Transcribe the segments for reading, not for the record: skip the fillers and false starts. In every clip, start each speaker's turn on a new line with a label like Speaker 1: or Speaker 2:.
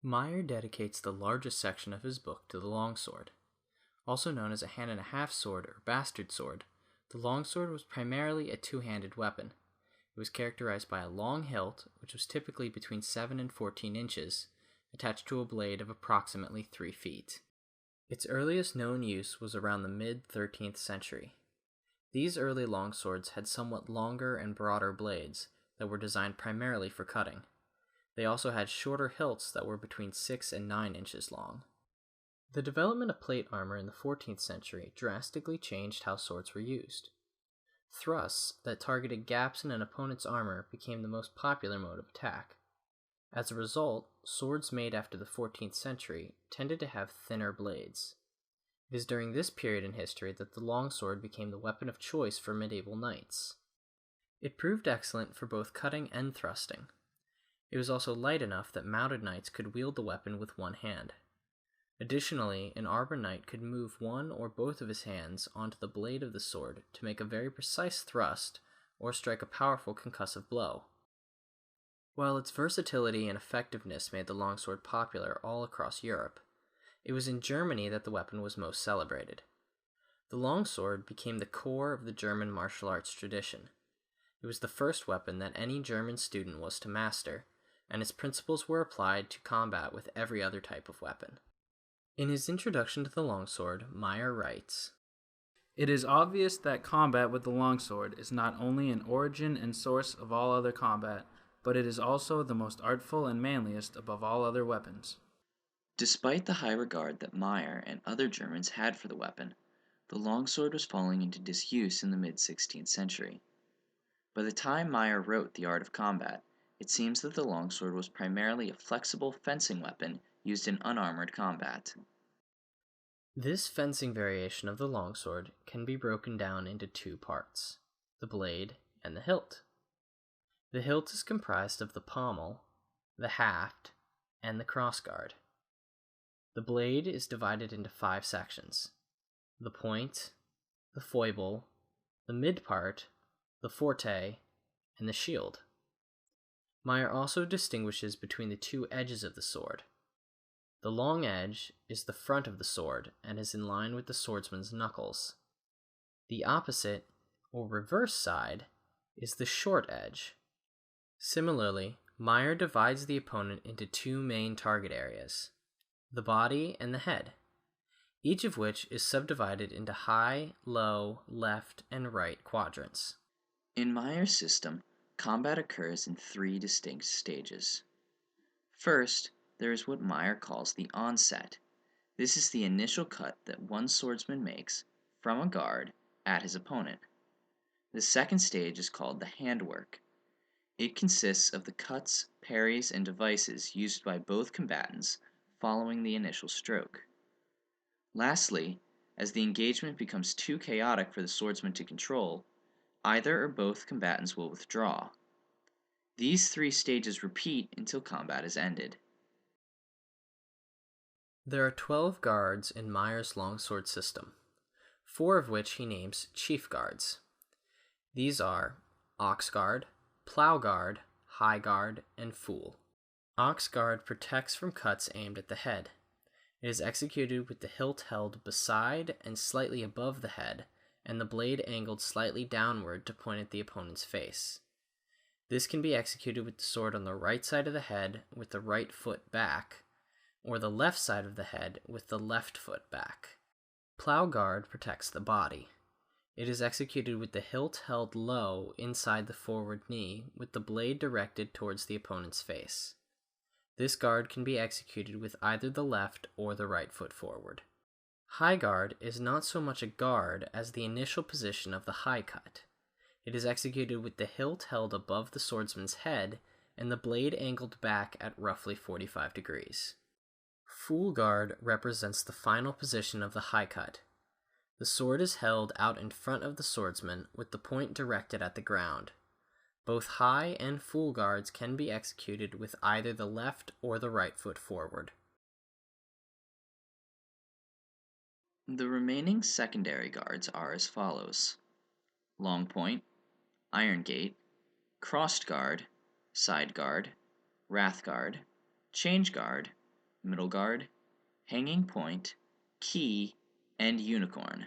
Speaker 1: Meyer dedicates the largest section of his book to the longsword. Also known as a hand-and-a-half sword or bastard sword, the longsword was primarily a two-handed weapon. It was characterized by a long hilt, which was typically between 7 and 14 inches, attached to a blade of approximately 3 feet. Its earliest known use was around the mid-13th century. These early longswords had somewhat longer and broader blades that were designed primarily for cutting. They also had shorter hilts that were between 6 and 9 inches long. The development of plate armor in the 14th century drastically changed how swords were used. Thrusts that targeted gaps in an opponent's armor became the most popular mode of attack. As a result, swords made after the 14th century tended to have thinner blades. It is during this period in history that the longsword became the weapon of choice for medieval knights. It proved excellent for both cutting and thrusting. It was also light enough that mounted knights could wield the weapon with one hand. Additionally, an arbor knight could move one or both of his hands onto the blade of the sword to make a very precise thrust or strike a powerful concussive blow. While its versatility and effectiveness made the longsword popular all across Europe, it was in Germany that the weapon was most celebrated. The longsword became the core of the German martial arts tradition. It was the first weapon that any German student was to master, and its principles were applied to combat with every other type of weapon. In his introduction to the longsword, Meyer writes,
Speaker 2: "It is obvious that combat with the longsword is not only an origin and source of all other combat, but it is also the most artful and manliest above all other weapons."
Speaker 3: Despite the high regard that Meyer and other Germans had for the weapon, the longsword was falling into disuse in the mid-16th century. By the time Meyer wrote The Art of Combat, it seems that the longsword was primarily a flexible fencing weapon used in unarmored combat.
Speaker 1: This fencing variation of the longsword can be broken down into two parts, the blade and the hilt. The hilt is comprised of the pommel, the haft, and the crossguard. The blade is divided into 5 sections: the point, the foible, the mid part, the forte, and the shield. Meyer also distinguishes between the 2 edges of the sword. The long edge is the front of the sword and is in line with the swordsman's knuckles. The opposite, or reverse side, is the short edge. Similarly, Meyer divides the opponent into 2 main target areas, the body and the head, each of which is subdivided into high, low, left, and right quadrants.
Speaker 3: In Meyer's system, combat occurs in 3 distinct stages. First, there is what Meyer calls the onset. This is the initial cut that one swordsman makes from a guard at his opponent. The second stage is called the handwork. It consists of the cuts, parries, and devices used by both combatants following the initial stroke. Lastly, as the engagement becomes too chaotic for the swordsman to control, either or both combatants will withdraw. These 3 stages repeat until combat is ended.
Speaker 1: There are 12 guards in Meyer's longsword system, 4 of which he names chief guards. These are Ox Guard, Plow Guard, High Guard, and Fool. Ox Guard protects from cuts aimed at the head. It is executed with the hilt held beside and slightly above the head, and the blade angled slightly downward to point at the opponent's face. This can be executed with the sword on the right side of the head with the right foot back, or the left side of the head with the left foot back. Plow Guard protects the body. It is executed with the hilt held low inside the forward knee with the blade directed towards the opponent's face. This guard can be executed with either the left or the right foot forward. High Guard is not so much a guard as the initial position of the high cut. It is executed with the hilt held above the swordsman's head and the blade angled back at roughly 45 degrees. Fool Guard represents the final position of the high cut. The sword is held out in front of the swordsman with the point directed at the ground. Both high and fool guards can be executed with either the left or the right foot forward.
Speaker 3: The remaining secondary guards are as follows: long point, iron gate, crossed guard, side guard, wrath guard, change guard, middle guard, hanging point, key, and unicorn.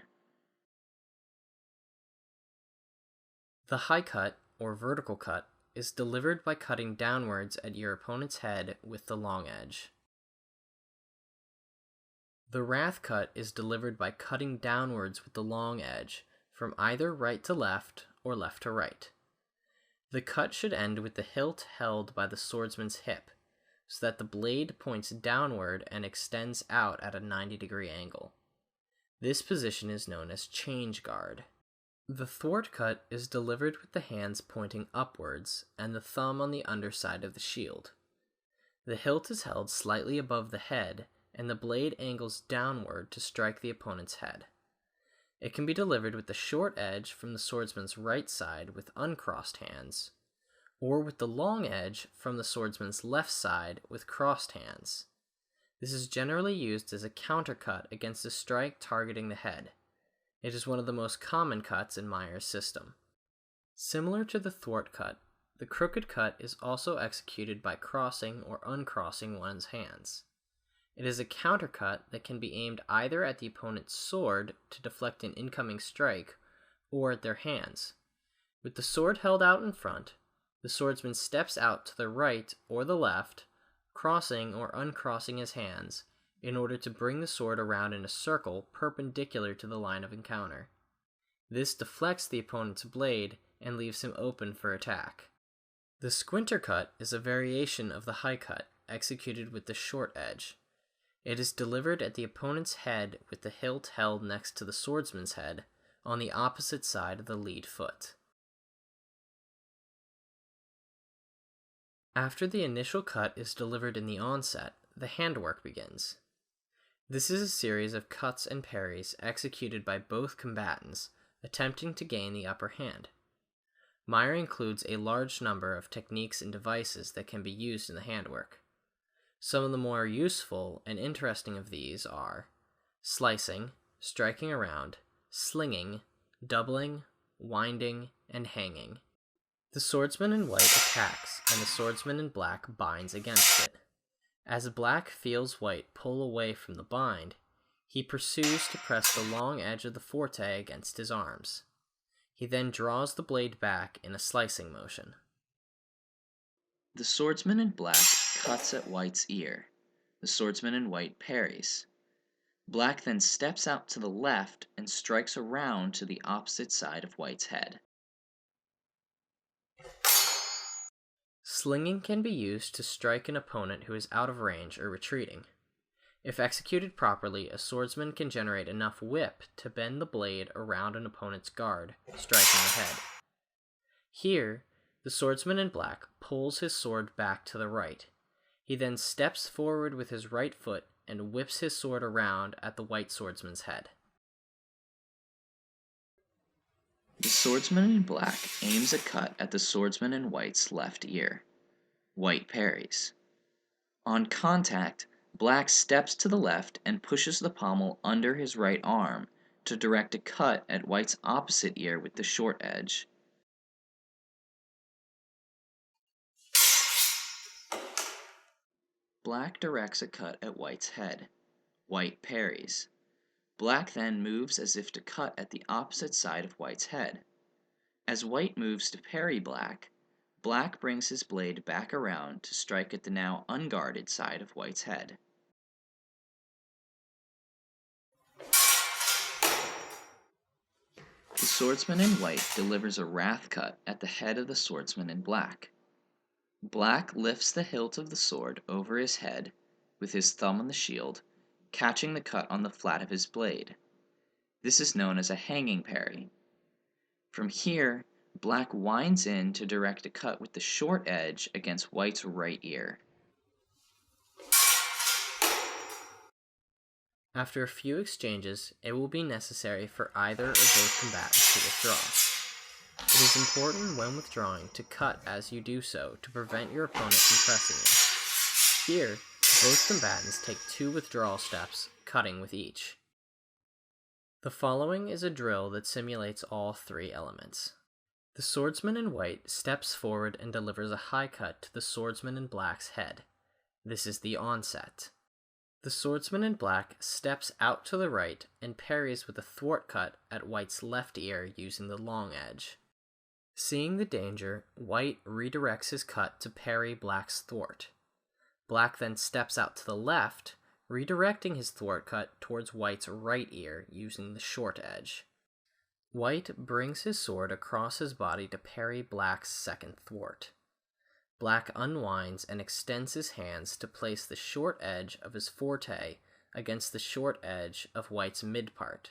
Speaker 1: The high cut, or vertical cut, is delivered by cutting downwards at your opponent's head with the long edge. The wrath cut is delivered by cutting downwards with the long edge, from either right to left or left to right. The cut should end with the hilt held by the swordsman's hip, so that the blade points downward and extends out at a 90-degree angle. This position is known as change guard. The thwart cut is delivered with the hands pointing upwards and the thumb on the underside of the shield. The hilt is held slightly above the head, and the blade angles downward to strike the opponent's head. It can be delivered with the short edge from the swordsman's right side with uncrossed hands, or with the long edge from the swordsman's left side with crossed hands. This is generally used as a countercut against a strike targeting the head. It is one of the most common cuts in Meyer's system. Similar to the thwart cut, the crooked cut is also executed by crossing or uncrossing one's hands. It is a countercut that can be aimed either at the opponent's sword to deflect an incoming strike, or at their hands. With the sword held out in front, the swordsman steps out to the right or the left, crossing or uncrossing his hands, in order to bring the sword around in a circle perpendicular to the line of encounter. This deflects the opponent's blade and leaves him open for attack. The squinter cut is a variation of the high cut, executed with the short edge. It is delivered at the opponent's head with the hilt held next to the swordsman's head, on the opposite side of the lead foot. After the initial cut is delivered in the onset, the handwork begins. This is a series of cuts and parries executed by both combatants, attempting to gain the upper hand. Meyer includes a large number of techniques and devices that can be used in the handwork. Some of the more useful and interesting of these are slicing, striking around, slinging, doubling, winding, and hanging. The swordsman in white attacks, and the swordsman in black binds against it. As black feels white pull away from the bind, he pursues to press the long edge of the forte against his arms. He then draws the blade back in a slicing motion.
Speaker 3: The swordsman in black cuts at white's ear. The swordsman in white parries. Black then steps out to the left and strikes around to the opposite side of white's head.
Speaker 1: Slinging can be used to strike an opponent who is out of range or retreating. If executed properly, a swordsman can generate enough whip to bend the blade around an opponent's guard, striking the head. Here, the swordsman in black pulls his sword back to the right. He then steps forward with his right foot and whips his sword around at the white swordsman's head.
Speaker 3: The swordsman in black aims a cut at the swordsman in white's left ear. White parries. On contact, black steps to the left and pushes the pommel under his right arm to direct a cut at white's opposite ear with the short edge. Black directs a cut at white's head. White parries. Black then moves as if to cut at the opposite side of white's head. As white moves to parry black, black brings his blade back around to strike at the now unguarded side of white's head. The swordsman in white delivers a wrath cut at the head of the swordsman in black. Black lifts the hilt of the sword over his head with his thumb on the shield, catching the cut on the flat of his blade. This is known as a hanging parry. From here, black winds in to direct a cut with the short edge against white's right ear.
Speaker 1: After a few exchanges, it will be necessary for either or both combatants to withdraw. It is important when withdrawing to cut as you do so to prevent your opponent from pressing you. Here, both combatants take 2 withdrawal steps, cutting with each. The following is a drill that simulates all 3 elements. The swordsman in white steps forward and delivers a high cut to the swordsman in black's head. This is the onset. The swordsman in black steps out to the right and parries with a thwart cut at White's left ear using the long edge. Seeing the danger, White redirects his cut to parry Black's thwart. Black then steps out to the left, redirecting his thwart cut towards White's right ear using the short edge. White brings his sword across his body to parry Black's second thwart. Black unwinds and extends his hands to place the short edge of his forte against the short edge of White's mid part.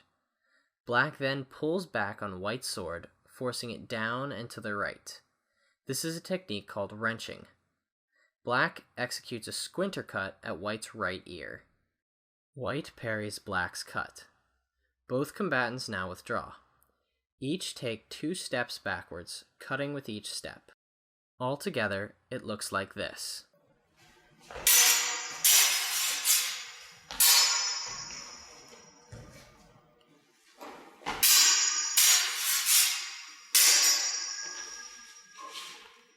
Speaker 1: Black then pulls back on White's sword, forcing it down and to the right. This is a technique called wrenching. Black executes a squinter cut at White's right ear. White parries Black's cut. Both combatants now withdraw. Each take 2 steps backwards, cutting with each step. Altogether, it looks like this.